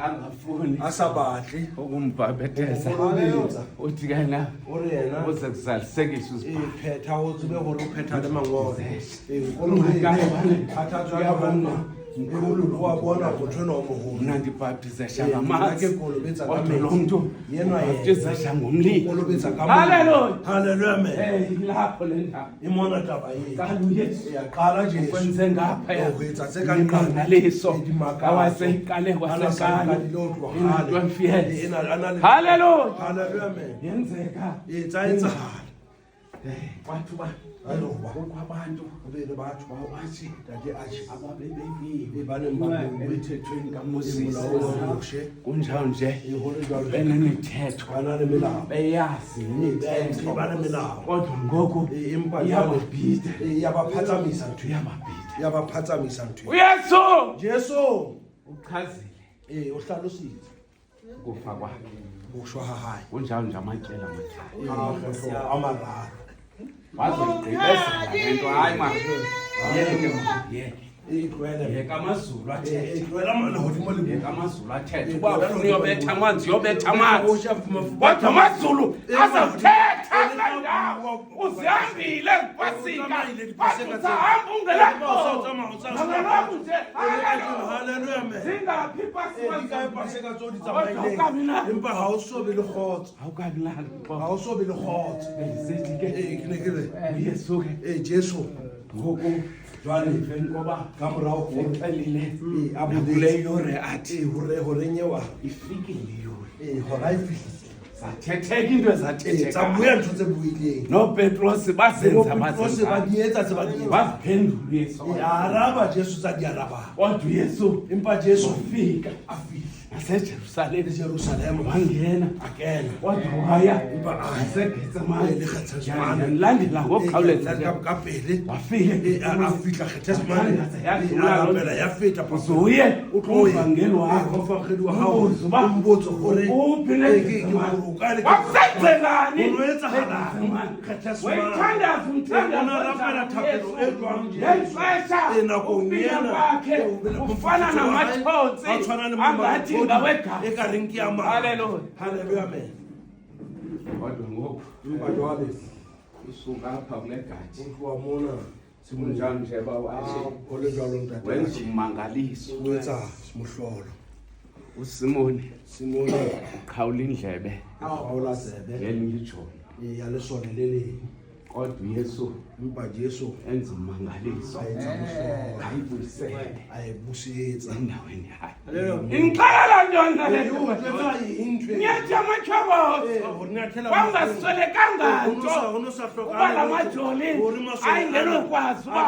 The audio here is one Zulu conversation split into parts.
angafuni asabadli ukumbhabhetheza uthi kana uze kuzalisekisha iphetha uzube hore uphetha le mangolo athathwa abantu mkhulu wabona kuthona umuhulu nandibhabhtiza shamanzi inkolo benza kodwa lo muntu yena bhabhtiza ngomlilo inkolo benza haleluya haleluya man ilapho le ndaba imona taba yethu qala uyesu yaqala nje kwenze ngapha ukwenza sekaqala ngaliso awaseyiqale kwasekala into emfiyele haleluya haleluya man yenzeka itsayitsala bathu ba aloba kwabantu ubele bathu bawathi dade athi ababebekiwe banembabulo emthethweni kaMoses kaMoses kunjalo nje ihole njalo benemithetho banale milawo beyazi imithetho banemilawo kodwa ngoku iyababhida iyabaphathamisa ntwi iyababhida iyabaphathamisa ntwi uyesu Jesu uchazile uhlala usithi kufa kwakhe usho hahayi kunjalo nje amatyela amakhaya amararo wazogqibezela lento hayi ma yeke igwele amazulu athethe igwele amalodi molimo yeka amazulu athethe uba ufuna uyobetha amanzi yobetha amanzi kodwa amazulu azawuthetha kandawo uzihambile kwasika uzahamba ungelakho nje haleluya man zingaphi paseka tsodi tsamaileng empa ha o so be le khotso awukabilali ha o so be le khotso bezithi ke ke ne ke uyesu ke Jesu ngoku jwale emveni koba ka morao exelile abule kule yore athi hore nyewa ifikile yore hora ifihlile zathetheka into ezathetheka tsabuya ntho tse buileng noPetros bazenza Petros ba dietsa tse ba dietsa waziphendula uyesu araba Jesu tsa diaraba kodwa uyesu empa Jesu ufika afile naseJerusalem eJerusalem wangena akena kodwa waya empa asegetsemane leGetsemane landela ngokukhawuleza ka pele wafika afika Getsemane yadlula ya feta uzuye uvangeli wakho ufangeli wa hao uzuba umbuzo hore uphi leGetsemane wakusenzelani wayithandaza umthandazo ngexesha ukufika kwakhe ufana namathonsi angathi ngawegama ekarinki yama haleluya haleluya man kodwa ngoku umbadwale usuka apha kule gathi wamona simunjani nje bawathi khole njalo mntata wenza umangaliso wenza simuhlolo uSimoni Simoni uqhawula indlebe awulazebe ngelinye ijoni yalesone leli kodwa uYesu umba Jesu enza umangaliso ayibuyisele ayibusitsa endaweni yayo ingixalela ntona le nyathi amatyhobo wangaswelekanga nto uba la majoli ayingenokwazi uba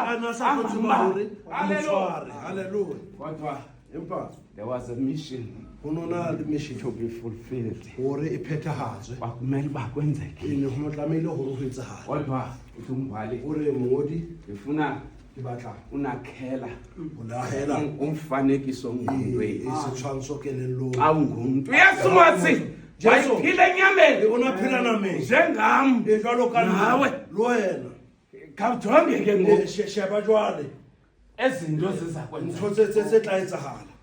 haleluya kodwa empa there was a mission kunona mission to be fulfilled hore iphethahatswe kwakumele uba kwenzeke ene ho tlamehile hore ho etsahale kodwa umbhali ore mongodi ngifuna ke batla unakhela ulahela umfanekiso ngqondweni isitshwantsho kelello xa ungumntu Yesu wathi wayiphila enyameni unaphila nami njengam jwalo ka nawe lo wena khawujonge ke ngoku sheba jwale ezinto ziza kwenza ntho tse tla etsahala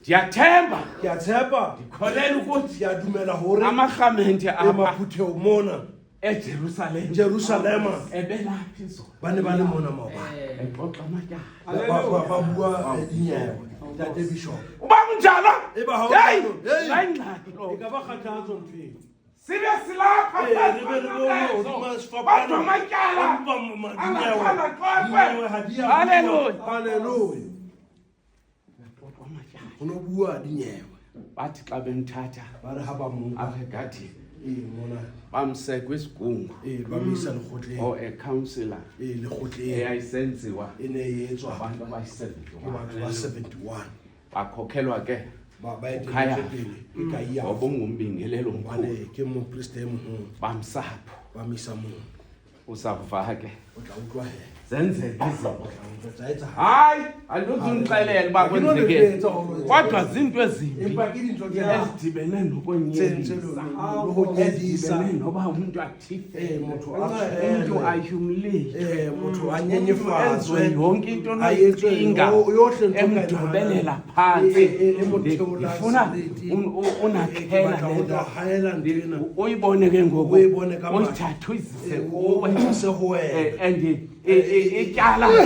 ndiyathemba ke a tshepa ndikholela ukuthi ke a dumela hore amarhamente apha amaphuthe umona eJerusalem Jerusalem ebelaphi zona bane ba le mona maoba exoxa amatyala ba bua dinyewe tate bishop uba kunjalo eba ha hey hey ayingxaki lo e ka ba khathatso mfethu sibe silapha kodwa amatyala haleluya haleluya unobua dinyewe bathi xa bemthatha ba re ha ba mo apha egadini mona bamse kwisigungu bamisa lekgotleng or a councillor lekgotleng eyayisenziwa ene yetswa abantu ba abayi-71 71 bakhokhelwa ke ba ukhaya ikaiya ngoba ungumbingelelo omkhulu wale ke mo priest e moholo bamsapho bamisa mo uzawuva ke o tla utlwa he zenzeke izinto. Hayi, andizunixelela uba kwenzeke. Kodwa zinto ezimbi ezidibene nokonyelisa. Ezidibene noba umuntu athife, umuntu ahumiliate, motho a nyenyefazwe, yonke into noyicinga emdobelela phansi. Ndifuna unakhela lento uyibone ke ngoku uyithathe uyizise kuwe and ityala